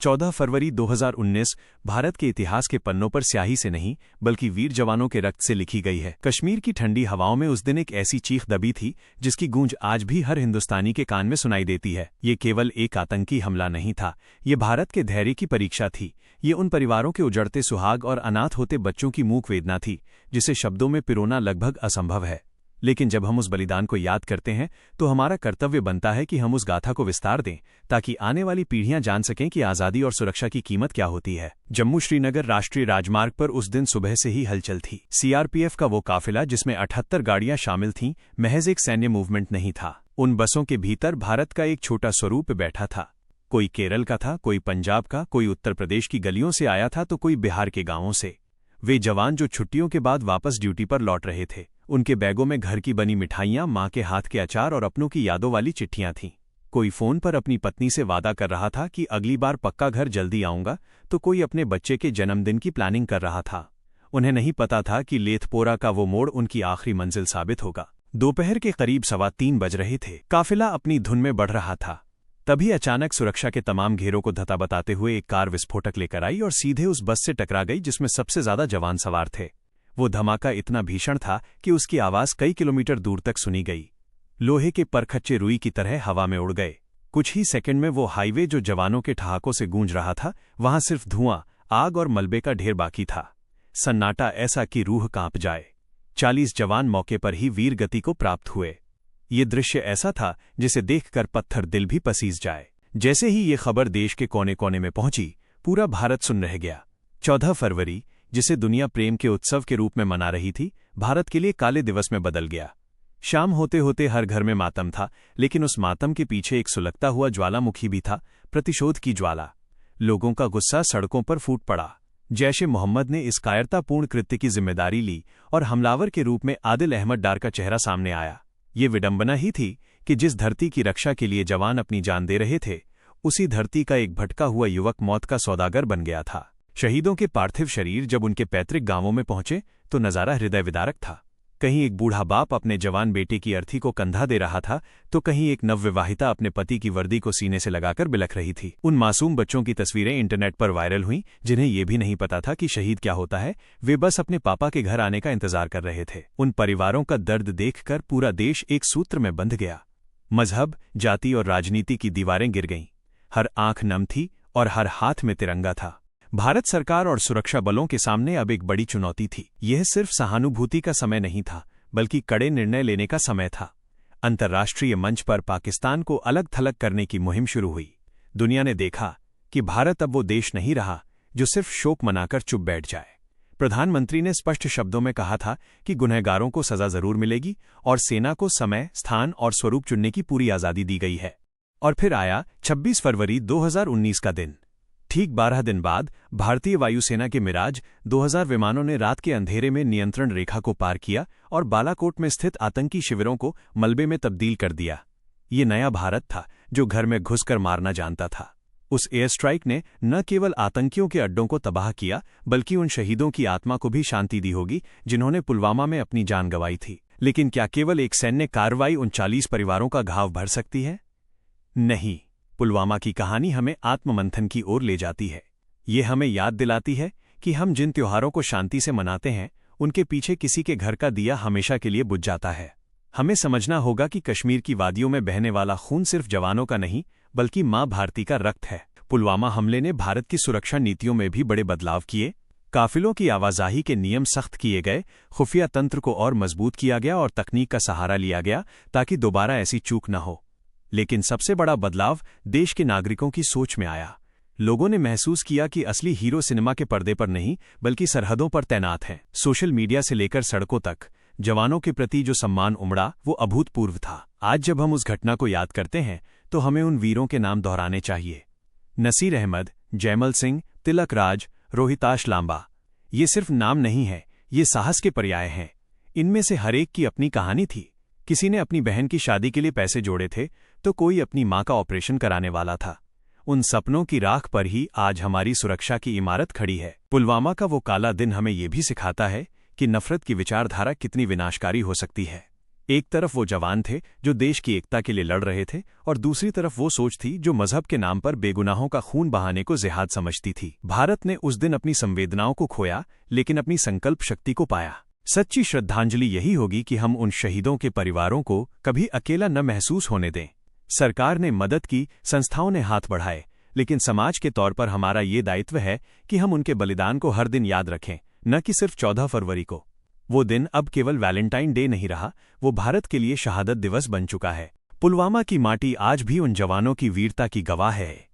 14 फरवरी 2019 भारत के इतिहास के पन्नों पर स्याही से नहीं बल्कि वीर जवानों के रक्त से लिखी गई है। कश्मीर की ठंडी हवाओं में उस दिन एक ऐसी चीख दबी थी जिसकी गूंज आज भी हर हिंदुस्तानी के कान में सुनाई देती है। ये केवल एक आतंकी हमला नहीं था, ये भारत के धैर्य की परीक्षा थी। ये उन परिवारों के उजड़ते सुहाग और अनाथ होते बच्चों की मूक वेदना थी जिसे शब्दों में पिरोना लगभग असंभव है। लेकिन जब हम उस बलिदान को याद करते हैं तो हमारा कर्तव्य बनता है कि हम उस गाथा को विस्तार दें ताकि आने वाली पीढ़ियां जान सकें कि आज़ादी और सुरक्षा की कीमत क्या होती है। जम्मू श्रीनगर राष्ट्रीय राजमार्ग पर उस दिन सुबह से ही हलचल थी। सीआरपीएफ का वो काफिला जिसमें 78 गाड़ियां शामिल थीं महज एक सैन्य मूवमेंट नहीं था। उन बसों के भीतर भारत का एक छोटा स्वरूप बैठा था। कोई केरल का था, कोई पंजाब का, कोई उत्तर प्रदेश की गलियों से आया था तो कोई बिहार के गांवों से। वे जवान जो छुट्टियों के बाद वापस ड्यूटी पर लौट रहे थे, उनके बैगों में घर की बनी मिठाइयां, माँ के हाथ के अचार और अपनों की यादों वाली चिट्ठियां थीं। कोई फोन पर अपनी पत्नी से वादा कर रहा था कि अगली बार पक्का घर जल्दी आऊंगा, तो कोई अपने बच्चे के जन्मदिन की प्लानिंग कर रहा था। उन्हें नहीं पता था कि लेथपोरा का वो मोड़ उनकी आखिरी मंजिल साबित होगा। दोपहर के करीब 3:15 बज रहे थे। काफिला अपनी धुन में बढ़ रहा था। तभी अचानक सुरक्षा के तमाम घेरों को धता बताते हुए एक कार विस्फोटक लेकर आई और सीधे उस बस से टकरा गई जिसमें सबसे ज्यादा जवान सवार थे। वो धमाका इतना भीषण था कि उसकी आवाज कई किलोमीटर दूर तक सुनी गई। लोहे के परखच्चे रुई की तरह हवा में उड़ गए। कुछ ही सेकंड में वो हाईवे जो जवानों के ठहाकों से गूंज रहा था, वहां सिर्फ धुआं, आग और मलबे का ढेर बाकी था। सन्नाटा ऐसा कि रूह कांप जाए। 40 जवान मौके पर ही वीर गति को प्राप्त हुए। ये दृश्य ऐसा था जिसे देखकर पत्थर दिल भी पसीज जाए। जैसे ही ये खबर देश के कोने कोने में पहुंची, पूरा भारत सुन रह गया। 14 फरवरी, जिसे दुनिया प्रेम के उत्सव के रूप में मना रही थी, भारत के लिए काले दिवस में बदल गया। शाम होते होते हर घर में मातम था, लेकिन उस मातम के पीछे एक सुलगता हुआ ज्वालामुखी भी था, प्रतिशोध की ज्वाला। लोगों का गुस्सा सड़कों पर फूट पड़ा। जैश ए मोहम्मद ने इस कायरतापूर्ण कृत्य की जिम्मेदारी ली और हमलावर के रूप में आदिल अहमद डार का चेहरा सामने आया। ये विडंबना ही थी कि जिस धरती की रक्षा के लिए जवान अपनी जान दे रहे थे, उसी धरती का एक भटका हुआ युवक मौत का सौदागर बन गया था। शहीदों के पार्थिव शरीर जब उनके पैतृक गांवों में पहुंचे तो नजारा हृदय विदारक था। कहीं एक बूढ़ा बाप अपने जवान बेटे की अर्थी को कंधा दे रहा था, तो कहीं एक नवविवाहिता अपने पति की वर्दी को सीने से लगाकर बिलख रही थी। उन मासूम बच्चों की तस्वीरें इंटरनेट पर वायरल हुईं, जिन्हें ये भी नहीं पता था कि शहीद क्या होता है। वे बस अपने पापा के घर आने का इंतजार कर रहे थे। उन परिवारों का दर्द देखकर पूरा देश एक सूत्र में बंध गया। मजहब, जाति और राजनीति की दीवारें गिर गईं। हर आंख नम थी और हर हाथ में तिरंगा था। भारत सरकार और सुरक्षा बलों के सामने अब एक बड़ी चुनौती थी। यह सिर्फ सहानुभूति का समय नहीं था, बल्कि कड़े निर्णय लेने का समय था। अंतर्राष्ट्रीय मंच पर पाकिस्तान को अलग थलग करने की मुहिम शुरू हुई। दुनिया ने देखा कि भारत अब वो देश नहीं रहा जो सिर्फ शोक मनाकर चुप बैठ जाए। प्रधानमंत्री ने स्पष्ट शब्दों में कहा था कि गुनहगारों को सजा जरूर मिलेगी और सेना को समय, स्थान और स्वरूप चुनने की पूरी आजादी दी गई है। और फिर आया 26 फरवरी 2019 का दिन। ठीक 12 दिन बाद भारतीय वायुसेना के मिराज 2000 विमानों ने रात के अंधेरे में नियंत्रण रेखा को पार किया और बालाकोट में स्थित आतंकी शिविरों को मलबे में तब्दील कर दिया। ये नया भारत था जो घर में घुसकर मारना जानता था। उस एयर स्ट्राइक ने न केवल आतंकियों के अड्डों को तबाह किया, बल्कि उन शहीदों की आत्मा को भी शांति दी होगी जिन्होंने पुलवामा में अपनी जान गंवाई थी। लेकिन क्या केवल एक सैन्य कार्रवाई उन 40 परिवारों का घाव भर सकती है? नहीं। पुलवामा की कहानी हमें आत्ममंथन की ओर ले जाती है। ये हमें याद दिलाती है कि हम जिन त्योहारों को शांति से मनाते हैं, उनके पीछे किसी के घर का दिया हमेशा के लिए बुझ जाता है। हमें समझना होगा कि कश्मीर की वादियों में बहने वाला खून सिर्फ जवानों का नहीं, बल्कि माँ भारती का रक्त है। पुलवामा हमले ने भारत की सुरक्षा नीतियों में भी बड़े बदलाव किए। काफिलों की आवाजाही के नियम सख्त किए गए, खुफिया तंत्र को और मजबूत किया गया और तकनीक का सहारा लिया गया ताकि दोबारा ऐसी चूक न हो। लेकिन सबसे बड़ा बदलाव देश के नागरिकों की सोच में आया। लोगों ने महसूस किया कि असली हीरो सिनेमा के पर्दे पर नहीं, बल्कि सरहदों पर तैनात हैं। सोशल मीडिया से लेकर सड़कों तक जवानों के प्रति जो सम्मान उमड़ा, वो अभूतपूर्व था। आज जब हम उस घटना को याद करते हैं तो हमें उन वीरों के नाम दोहराने चाहिए। नसीर अहमद, जयमल सिंह, तिलक राज, रोहिताश लांबा। ये सिर्फ नाम नहीं है, ये साहस के पर्याय हैं। इनमें से हर एक की अपनी कहानी थी। किसी ने अपनी बहन की शादी के लिए पैसे जोड़े थे, तो कोई अपनी मां का ऑपरेशन कराने वाला था। उन सपनों की राख पर ही आज हमारी सुरक्षा की इमारत खड़ी है। पुलवामा का वो काला दिन हमें ये भी सिखाता है कि नफरत की विचारधारा कितनी विनाशकारी हो सकती है। एक तरफ वो जवान थे जो देश की एकता के लिए लड़ रहे थे, और दूसरी तरफ वो सोच थी जो मजहब के नाम पर बेगुनाहों का खून बहाने को जिहाद समझती थी। भारत ने उस दिन अपनी संवेदनाओं को खोया, लेकिन अपनी संकल्प शक्ति को पाया। सच्ची श्रद्धांजलि यही होगी कि हम उन शहीदों के परिवारों को कभी अकेला न महसूस होने दें। सरकार ने मदद की, संस्थाओं ने हाथ बढ़ाए, लेकिन समाज के तौर पर हमारा ये दायित्व है कि हम उनके बलिदान को हर दिन याद रखें, न कि सिर्फ 14 फरवरी को। वो दिन अब केवल वैलेंटाइन डे नहीं रहा, वो भारत के लिए शहादत दिवस बन चुका है। पुलवामा की माटी आज भी उन जवानों की वीरता की गवाह है।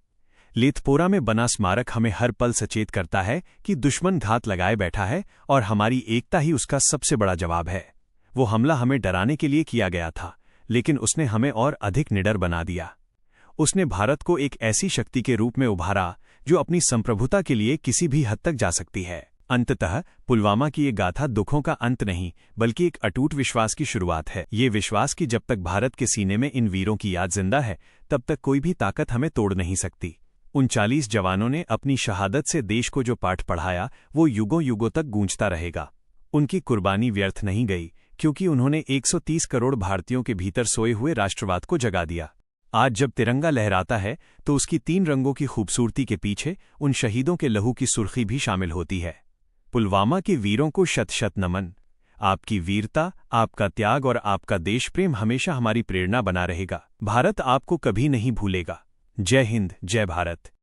लेथपोरा में बना स्मारक हमें हर पल सचेत करता है कि दुश्मन घात लगाए बैठा है और हमारी एकता ही उसका सबसे बड़ा जवाब है। वो हमला हमें डराने के लिए किया गया था, लेकिन उसने हमें और अधिक निडर बना दिया। उसने भारत को एक ऐसी शक्ति के रूप में उभारा जो अपनी संप्रभुता के लिए किसी भी हद तक जा सकती है। अंततः पुलवामा की ये गाथा दुखों का अंत नहीं, बल्कि एक अटूट विश्वास की शुरुआत है। ये विश्वास कि जब तक भारत के सीने में इन वीरों की याद जिंदा है, तब तक कोई भी ताकत हमें तोड़ नहीं सकती। उन 40 जवानों ने अपनी शहादत से देश को जो पाठ पढ़ाया, वो युगों युगों तक गूंजता रहेगा। उनकी कुर्बानी व्यर्थ नहीं गई, क्योंकि उन्होंने 130 करोड़ भारतीयों के भीतर सोए हुए राष्ट्रवाद को जगा दिया। आज जब तिरंगा लहराता है, तो उसकी 3 रंगों की खूबसूरती के पीछे उन शहीदों के लहू की सुर्खी भी शामिल होती है। पुलवामा के वीरों को शत शत नमन। आपकी वीरता, आपका त्याग और आपका देश प्रेम हमेशा हमारी प्रेरणा बना रहेगा। भारत आपको कभी नहीं भूलेगा। जय हिंद, जय भारत।